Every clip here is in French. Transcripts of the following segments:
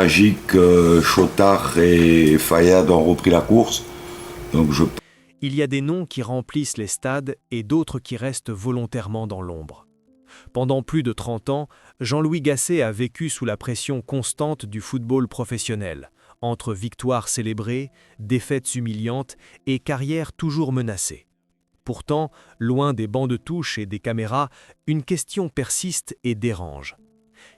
Magic, Chotard et Fayad ont repris la course. Donc je Il y a des noms qui remplissent les stades et d'autres qui restent volontairement dans l'ombre. Pendant plus de 30 ans, Jean-Louis Gasset a vécu sous la pression constante du football professionnel, entre victoires célébrées, défaites humiliantes et carrières toujours menacées. Pourtant, loin des bancs de touche et des caméras, une question persiste et dérange.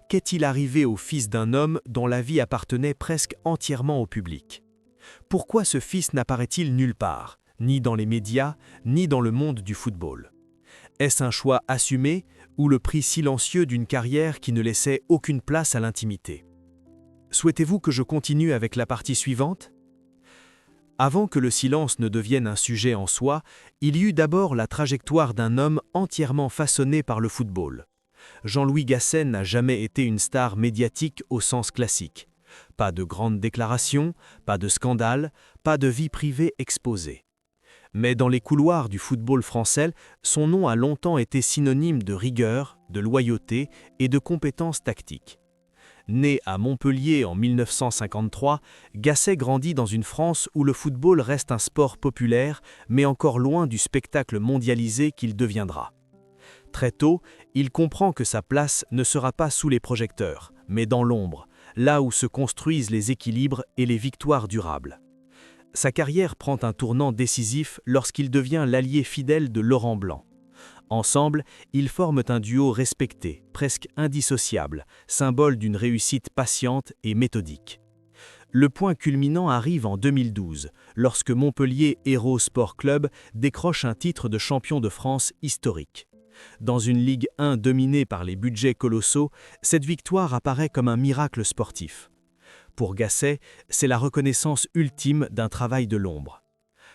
Qu'est-il arrivé au fils d'un homme dont la vie appartenait presque entièrement au public? Pourquoi ce fils n'apparaît-il nulle part, ni dans les médias, ni dans le monde du football? Est-ce un choix assumé ou le prix silencieux d'une carrière qui ne laissait aucune place à l'intimité? Souhaitez-vous que je continue avec la partie suivante? Avant que le silence ne devienne un sujet en soi, il y eut d'abord la trajectoire d'un homme entièrement façonné par le football. Jean-Louis Gasset n'a jamais été une star médiatique au sens classique. Pas de grandes déclarations, pas de scandales, pas de vie privée exposée. Mais dans les couloirs du football français, son nom a longtemps été synonyme de rigueur, de loyauté et de compétences tactiques. Né à Montpellier en 1953, Gasset grandit dans une France où le football reste un sport populaire, mais encore loin du spectacle mondialisé qu'il deviendra. Très tôt, il comprend que sa place ne sera pas sous les projecteurs, mais dans l'ombre, là où se construisent les équilibres et les victoires durables. Sa carrière prend un tournant décisif lorsqu'il devient l'allié fidèle de Laurent Blanc. Ensemble, ils forment un duo respecté, presque indissociable, symbole d'une réussite patiente et méthodique. Le point culminant arrive en 2012, lorsque Montpellier Hérault Sport Club décroche un titre de champion de France historique. Dans une Ligue 1 dominée par les budgets colossaux, cette victoire apparaît comme un miracle sportif. Pour Gasset, c'est la reconnaissance ultime d'un travail de l'ombre.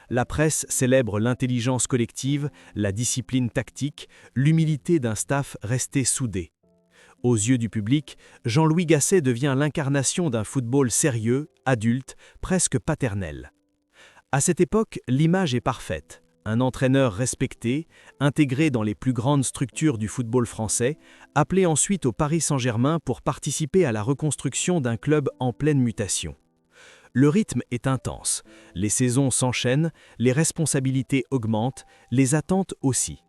La presse célèbre l'intelligence collective, la discipline tactique, l'humilité d'un staff resté soudé. Aux yeux du public, Jean-Louis Gasset devient l'incarnation d'un football sérieux, adulte, presque paternel. À cette époque, l'image est parfaite. Un entraîneur respecté, intégré dans les plus grandes structures du football français, appelé ensuite au Paris Saint-Germain pour participer à la reconstruction d'un club en pleine mutation. Le rythme est intense, les saisons s'enchaînent, les responsabilités augmentent, les attentes aussi.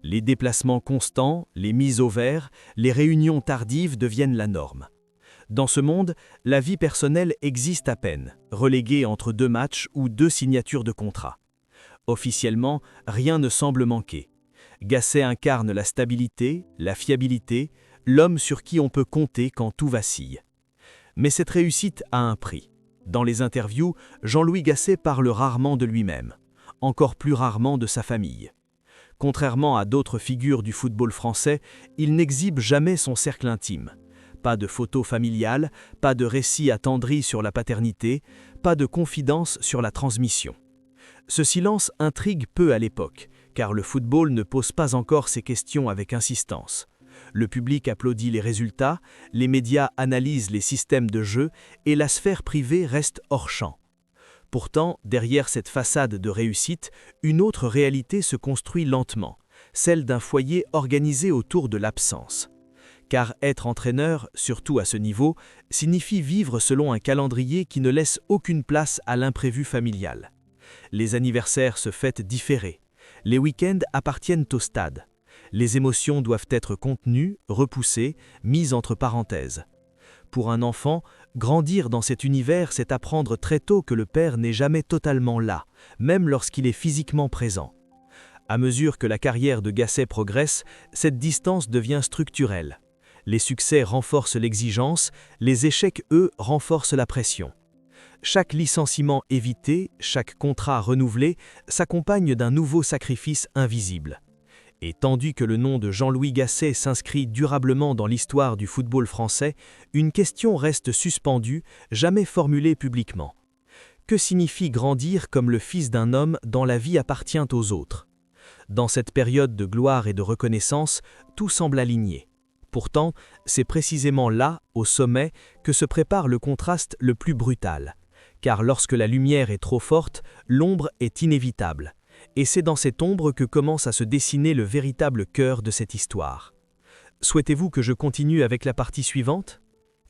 Les déplacements constants, les mises au vert, les réunions tardives deviennent la norme. Dans ce monde, la vie personnelle existe à peine, reléguée entre 2 matchs ou 2 signatures de contrat. Officiellement, rien ne semble manquer. Gasset incarne la stabilité, la fiabilité, l'homme sur qui on peut compter quand tout vacille. Mais cette réussite a un prix. Dans les interviews, Jean-Louis Gasset parle rarement de lui-même, encore plus rarement de sa famille. Contrairement à d'autres figures du football français, il n'exhibe jamais son cercle intime. Pas de photos familiales, pas de récits attendris sur la paternité, pas de confidences sur la transmission. Ce silence intrigue peu à l'époque, car le football ne pose pas encore ces questions avec insistance. Le public applaudit les résultats, les médias analysent les systèmes de jeu et la sphère privée reste hors champ. Pourtant, derrière cette façade de réussite, une autre réalité se construit lentement, celle d'un foyer organisé autour de l'absence. Car être entraîneur, surtout à ce niveau, signifie vivre selon un calendrier qui ne laisse aucune place à l'imprévu familial. Les anniversaires se fêtent différés. Les week-ends appartiennent au stade. Les émotions doivent être contenues, repoussées, mises entre parenthèses. Pour un enfant, grandir dans cet univers, c'est apprendre très tôt que le père n'est jamais totalement là, même lorsqu'il est physiquement présent. À mesure que la carrière de Gasset progresse, cette distance devient structurelle. Les succès renforcent l'exigence, les échecs, eux, renforcent la pression. Chaque licenciement évité, chaque contrat renouvelé, s'accompagne d'un nouveau sacrifice invisible. Et tandis que le nom de Jean-Louis Gasset s'inscrit durablement dans l'histoire du football français, une question reste suspendue, jamais formulée publiquement. Que signifie grandir comme le fils d'un homme dont la vie appartient aux autres? Dans cette période de gloire et de reconnaissance, tout semble aligné. Pourtant, c'est précisément là, au sommet, que se prépare le contraste le plus brutal. Car lorsque la lumière est trop forte, l'ombre est inévitable. Et c'est dans cette ombre que commence à se dessiner le véritable cœur de cette histoire. Souhaitez-vous que je continue avec la partie suivante?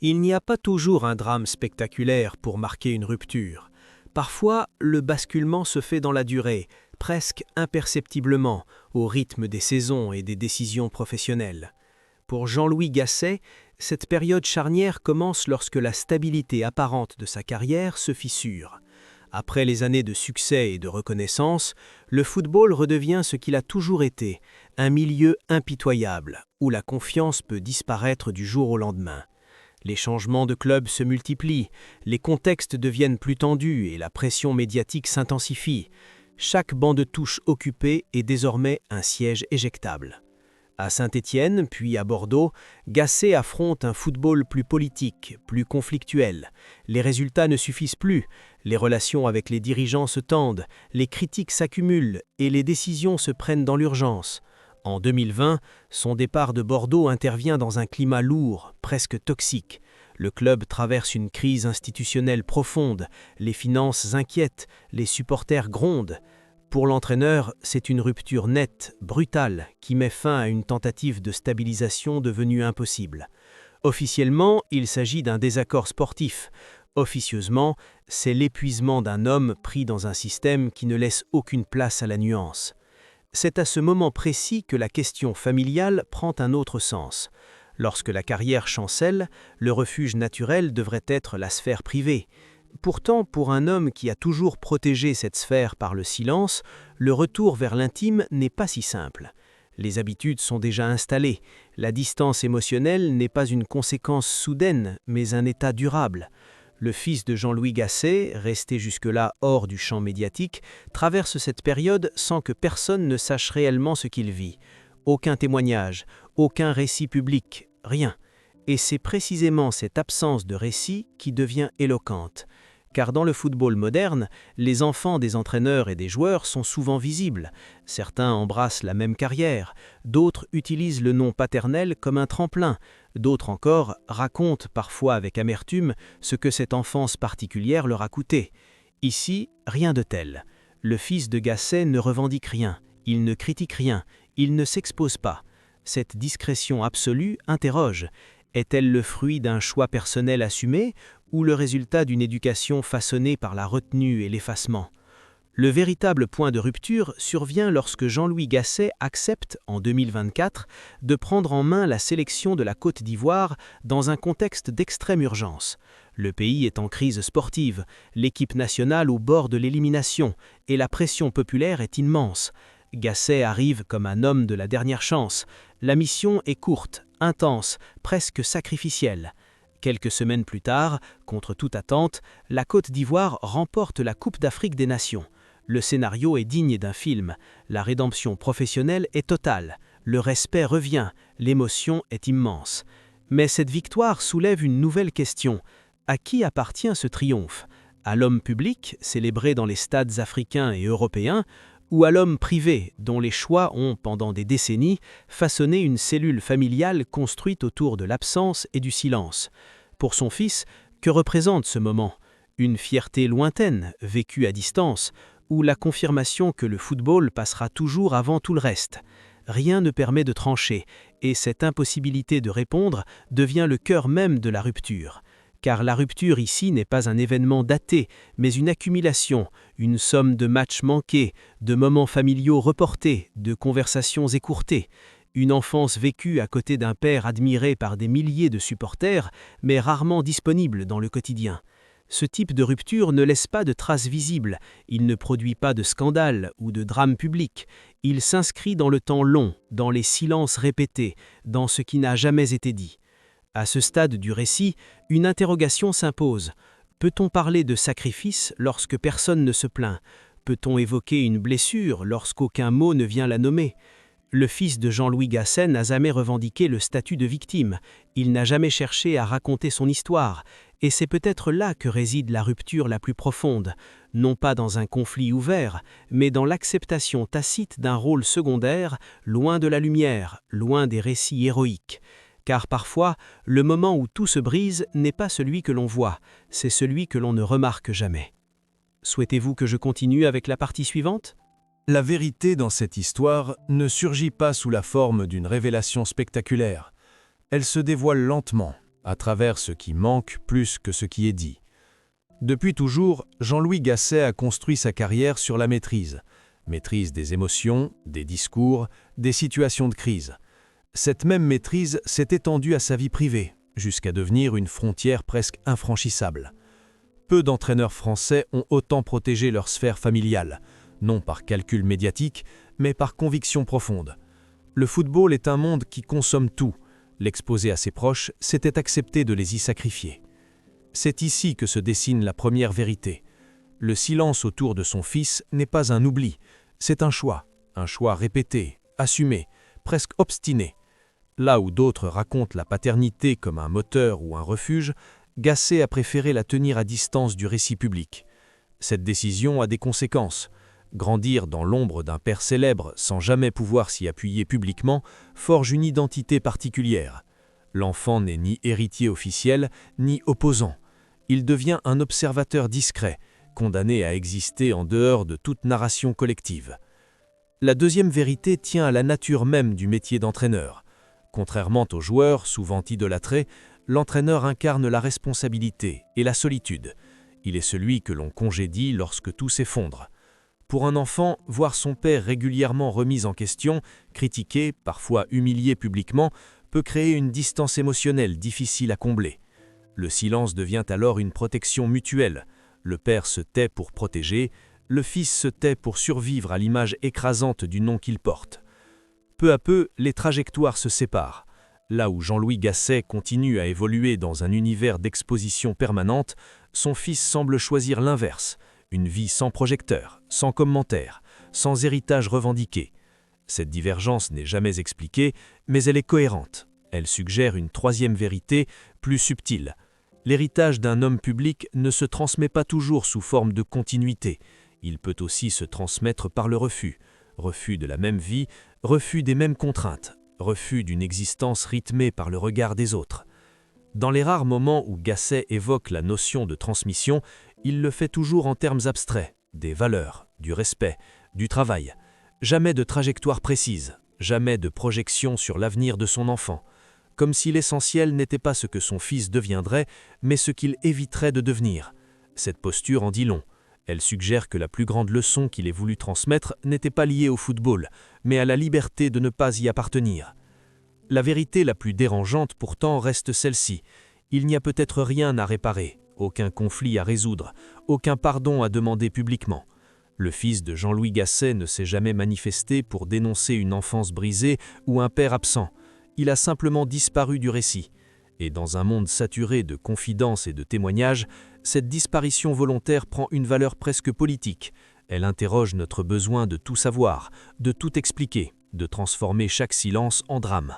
Il n'y a pas toujours un drame spectaculaire pour marquer une rupture. Parfois, le basculement se fait dans la durée, presque imperceptiblement, au rythme des saisons et des décisions professionnelles. Pour Jean-Louis Gasset, cette période charnière commence lorsque la stabilité apparente de sa carrière se fissure. Après les années de succès et de reconnaissance, le football redevient ce qu'il a toujours été, un milieu impitoyable, où la confiance peut disparaître du jour au lendemain. Les changements de club se multiplient, les contextes deviennent plus tendus et la pression médiatique s'intensifie. Chaque banc de touche occupé est désormais un siège éjectable. À Saint-Étienne, puis à Bordeaux, Gasset affronte un football plus politique, plus conflictuel. Les résultats ne suffisent plus, les relations avec les dirigeants se tendent, les critiques s'accumulent et les décisions se prennent dans l'urgence. En 2020, son départ de Bordeaux intervient dans un climat lourd, presque toxique. Le club traverse une crise institutionnelle profonde, les finances inquiètent, les supporters grondent. Pour l'entraîneur, c'est une rupture nette, brutale, qui met fin à une tentative de stabilisation devenue impossible. Officiellement, il s'agit d'un désaccord sportif. Officieusement, c'est l'épuisement d'un homme pris dans un système qui ne laisse aucune place à la nuance. C'est à ce moment précis que la question familiale prend un autre sens. Lorsque la carrière chancelle, le refuge naturel devrait être la sphère privée. Pourtant, pour un homme qui a toujours protégé cette sphère par le silence, le retour vers l'intime n'est pas si simple. Les habitudes sont déjà installées. La distance émotionnelle n'est pas une conséquence soudaine, mais un état durable. Le fils de Jean-Louis Gasset, resté jusque-là hors du champ médiatique, traverse cette période sans que personne ne sache réellement ce qu'il vit. Aucun témoignage, aucun récit public, rien. Et c'est précisément cette absence de récit qui devient éloquente. Car dans le football moderne, les enfants des entraîneurs et des joueurs sont souvent visibles. Certains embrassent la même carrière, d'autres utilisent le nom paternel comme un tremplin, d'autres encore racontent parfois avec amertume ce que cette enfance particulière leur a coûté. Ici, rien de tel. Le fils de Gasset ne revendique rien, il ne critique rien, il ne s'expose pas. Cette discrétion absolue interroge. Est-elle le fruit d'un choix personnel assumé ou le résultat d'une éducation façonnée par la retenue et l'effacement? Le véritable point de rupture survient lorsque Jean-Louis Gasset accepte, en 2024, de prendre en main la sélection de la Côte d'Ivoire dans un contexte d'extrême urgence. Le pays est en crise sportive, l'équipe nationale au bord de l'élimination et la pression populaire est immense. Gasset arrive comme un homme de la dernière chance. La mission est courte, intense, presque sacrificielle. Quelques semaines plus tard, contre toute attente, la Côte d'Ivoire remporte la Coupe d'Afrique des Nations. Le scénario est digne d'un film. La rédemption professionnelle est totale. Le respect revient. L'émotion est immense. Mais cette victoire soulève une nouvelle question. À qui appartient ce triomphe? À l'homme public, célébré dans les stades africains et européens, ou à l'homme privé, dont les choix ont, pendant des décennies, façonné une cellule familiale construite autour de l'absence et du silence. Pour son fils, que représente ce moment? Une fierté lointaine, vécue à distance, ou la confirmation que le football passera toujours avant tout le reste? Rien ne permet de trancher, et cette impossibilité de répondre devient le cœur même de la rupture. Car la rupture ici n'est pas un événement daté, mais une accumulation, une somme de matchs manqués, de moments familiaux reportés, de conversations écourtées, une enfance vécue à côté d'un père admiré par des milliers de supporters, mais rarement disponible dans le quotidien. Ce type de rupture ne laisse pas de traces visibles, il ne produit pas de scandale ou de drame public, il s'inscrit dans le temps long, dans les silences répétés, dans ce qui n'a jamais été dit. À ce stade du récit, une interrogation s'impose. Peut-on parler de sacrifice lorsque personne ne se plaint? Peut-on évoquer une blessure lorsqu'aucun mot ne vient la nommer? Le fils de Jean-Louis Gasset n'a jamais revendiqué le statut de victime. Il n'a jamais cherché à raconter son histoire. Et c'est peut-être là que réside la rupture la plus profonde, non pas dans un conflit ouvert, mais dans l'acceptation tacite d'un rôle secondaire, loin de la lumière, loin des récits héroïques. Car parfois, le moment où tout se brise n'est pas celui que l'on voit, c'est celui que l'on ne remarque jamais. Souhaitez-vous que je continue avec la partie suivante? La vérité dans cette histoire ne surgit pas sous la forme d'une révélation spectaculaire. Elle se dévoile lentement, à travers ce qui manque plus que ce qui est dit. Depuis toujours, Jean-Louis Gasset a construit sa carrière sur la maîtrise. Maîtrise des émotions, des discours, des situations de crise. Cette même maîtrise s'est étendue à sa vie privée, jusqu'à devenir une frontière presque infranchissable. Peu d'entraîneurs français ont autant protégé leur sphère familiale, non par calcul médiatique, mais par conviction profonde. Le football est un monde qui consomme tout. L'exposer à ses proches, c'était accepter de les y sacrifier. C'est ici que se dessine la première vérité. Le silence autour de son fils n'est pas un oubli, c'est un choix répété, assumé, presque obstiné. Là où d'autres racontent la paternité comme un moteur ou un refuge, Gasset a préféré la tenir à distance du récit public. Cette décision a des conséquences. Grandir dans l'ombre d'un père célèbre sans jamais pouvoir s'y appuyer publiquement forge une identité particulière. L'enfant n'est ni héritier officiel, ni opposant. Il devient un observateur discret, condamné à exister en dehors de toute narration collective. La deuxième vérité tient à la nature même du métier d'entraîneur. Contrairement aux joueurs, souvent idolâtrés, l'entraîneur incarne la responsabilité et la solitude. Il est celui que l'on congédie lorsque tout s'effondre. Pour un enfant, voir son père régulièrement remis en question, critiqué, parfois humilié publiquement, peut créer une distance émotionnelle difficile à combler. Le silence devient alors une protection mutuelle. Le père se tait pour protéger, le fils se tait pour survivre à l'image écrasante du nom qu'il porte. Peu à peu, les trajectoires se séparent. Là où Jean-Louis Gasset continue à évoluer dans un univers d'exposition permanente, son fils semble choisir l'inverse, une vie sans projecteur, sans commentaire, sans héritage revendiqué. Cette divergence n'est jamais expliquée, mais elle est cohérente. Elle suggère une troisième vérité, plus subtile. L'héritage d'un homme public ne se transmet pas toujours sous forme de continuité. Il peut aussi se transmettre par le refus. Refus de la même vie, refus des mêmes contraintes, refus d'une existence rythmée par le regard des autres. Dans les rares moments où Gasset évoque la notion de transmission, il le fait toujours en termes abstraits, des valeurs, du respect, du travail. Jamais de trajectoire précise, jamais de projection sur l'avenir de son enfant. Comme si l'essentiel n'était pas ce que son fils deviendrait, mais ce qu'il éviterait de devenir. Cette posture en dit long. Elle suggère que la plus grande leçon qu'il ait voulu transmettre n'était pas liée au football, mais à la liberté de ne pas y appartenir. La vérité la plus dérangeante pourtant reste celle-ci. Il n'y a peut-être rien à réparer, aucun conflit à résoudre, aucun pardon à demander publiquement. Le fils de Jean-Louis Gasset ne s'est jamais manifesté pour dénoncer une enfance brisée ou un père absent. Il a simplement disparu du récit. Et dans un monde saturé de confidences et de témoignages, cette disparition volontaire prend une valeur presque politique. Elle interroge notre besoin de tout savoir, de tout expliquer, de transformer chaque silence en drame.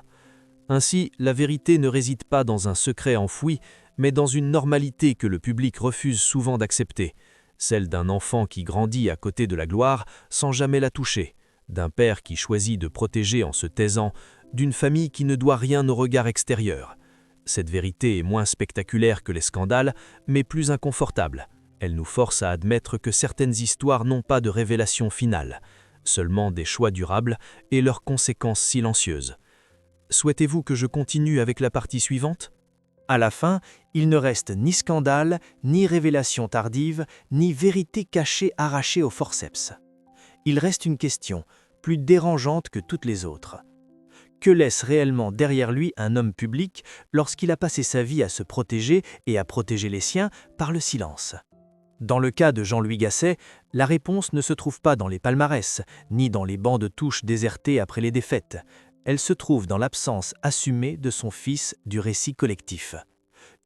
Ainsi, la vérité ne réside pas dans un secret enfoui, mais dans une normalité que le public refuse souvent d'accepter, celle d'un enfant qui grandit à côté de la gloire sans jamais la toucher, d'un père qui choisit de protéger en se taisant, d'une famille qui ne doit rien au regard extérieur. Cette vérité est moins spectaculaire que les scandales, mais plus inconfortable. Elle nous force à admettre que certaines histoires n'ont pas de révélation finale, seulement des choix durables et leurs conséquences silencieuses. Souhaitez-vous que je continue avec la partie suivante ? À la fin, il ne reste ni scandale, ni révélation tardive, ni vérité cachée arrachée au forceps. Il reste une question, plus dérangeante que toutes les autres. Que laisse réellement derrière lui un homme public lorsqu'il a passé sa vie à se protéger et à protéger les siens par le silence ? Dans le cas de Jean-Louis Gasset, la réponse ne se trouve pas dans les palmarès, ni dans les bancs de touche désertés après les défaites. Elle se trouve dans l'absence assumée de son fils du récit collectif.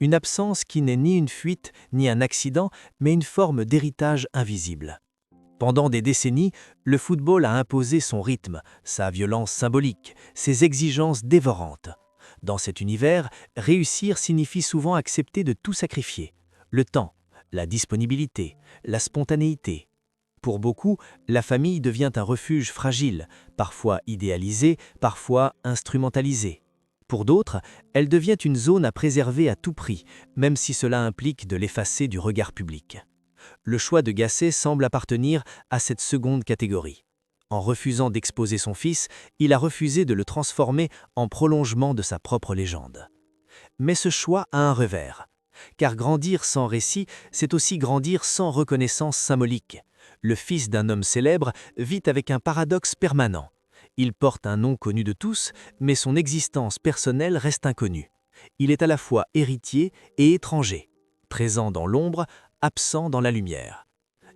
Une absence qui n'est ni une fuite, ni un accident, mais une forme d'héritage invisible. Pendant des décennies, le football a imposé son rythme, sa violence symbolique, ses exigences dévorantes. Dans cet univers, réussir signifie souvent accepter de tout sacrifier. Le temps, la disponibilité, la spontanéité. Pour beaucoup, la famille devient un refuge fragile, parfois idéalisé, parfois instrumentalisé. Pour d'autres, elle devient une zone à préserver à tout prix, même si cela implique de l'effacer du regard public. Le choix de Gasset semble appartenir à cette seconde catégorie. En refusant d'exposer son fils, il a refusé de le transformer en prolongement de sa propre légende. Mais ce choix a un revers. Car grandir sans récit, c'est aussi grandir sans reconnaissance symbolique. Le fils d'un homme célèbre vit avec un paradoxe permanent. Il porte un nom connu de tous, mais son existence personnelle reste inconnue. Il est à la fois héritier et étranger, présent dans l'ombre, absent dans la lumière.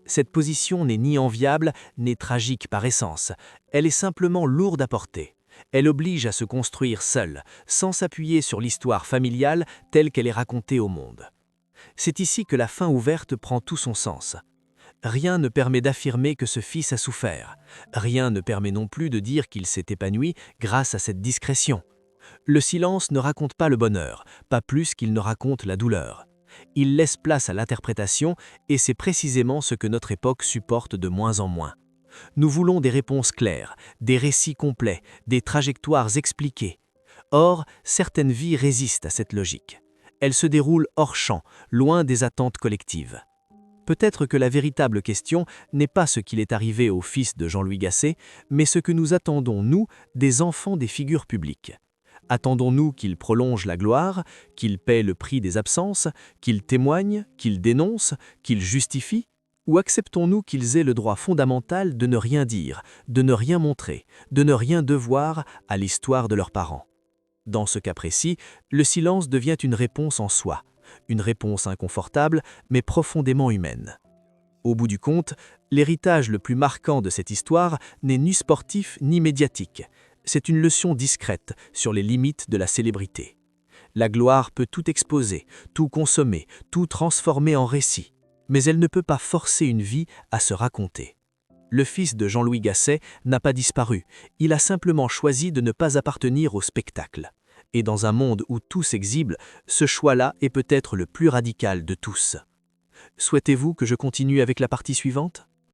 Cette position n'est ni enviable, ni tragique par essence. Elle est simplement lourde à porter. Elle oblige à se construire seul, sans s'appuyer sur l'histoire familiale telle qu'elle est racontée au monde. C'est ici que la fin ouverte prend tout son sens. Rien ne permet d'affirmer que ce fils a souffert. Rien ne permet non plus de dire qu'il s'est épanoui grâce à cette discrétion. Le silence ne raconte pas le bonheur, pas plus qu'il ne raconte la douleur. Il laisse place à l'interprétation et c'est précisément ce que notre époque supporte de moins en moins. Nous voulons des réponses claires, des récits complets, des trajectoires expliquées. Or, certaines vies résistent à cette logique. Elles se déroulent hors champ, loin des attentes collectives. Peut-être que la véritable question n'est pas ce qu'il est arrivé au fils de Jean-Louis Gasset, mais ce que nous attendons, nous, des enfants des figures publiques. Attendons-nous qu'ils prolongent la gloire, qu'ils paient le prix des absences, qu'ils témoignent, qu'ils dénoncent, qu'ils justifient? Ou acceptons-nous qu'ils aient le droit fondamental de ne rien dire, de ne rien montrer, de ne rien devoir à l'histoire de leurs parents? Dans ce cas précis, le silence devient une réponse en soi, une réponse inconfortable mais profondément humaine. Au bout du compte, l'héritage le plus marquant de cette histoire n'est ni sportif ni médiatique. C'est une leçon discrète sur les limites de la célébrité. La gloire peut tout exposer, tout consommer, tout transformer en récit, mais elle ne peut pas forcer une vie à se raconter. Le fils de Jean-Louis Gasset n'a pas disparu, il a simplement choisi de ne pas appartenir au spectacle. Et dans un monde où tout s'exhibe, ce choix-là est peut-être le plus radical de tous. Souhaitez-vous que je continue avec la partie suivante ?